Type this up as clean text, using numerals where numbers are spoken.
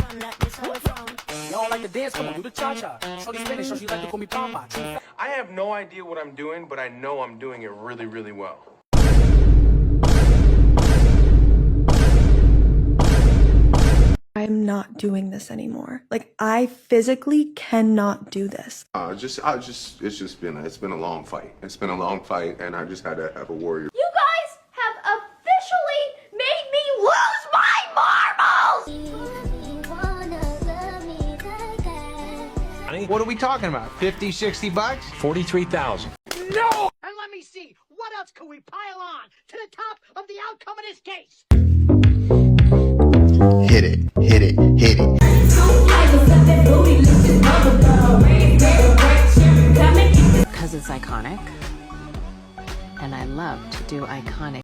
You don't like the dance? Come on, do the cha-cha. Shorty Spanish, so she like to call me Papa. I have no idea what I'm doing, but I know I'm doing it really, really well. I'm not doing this anymore. Like, I physically cannot do this. It's been a long fight. It's been a long fight, and I just had to have a warrior. You guys have officially made me lose my marbles! What are we talking about? 50, 60 bucks? 43,000. No! And let me see, what else could we pile on to the top of the outcome of this case? Hit it, hit it, hit it. Because it's iconic, and I love to do iconic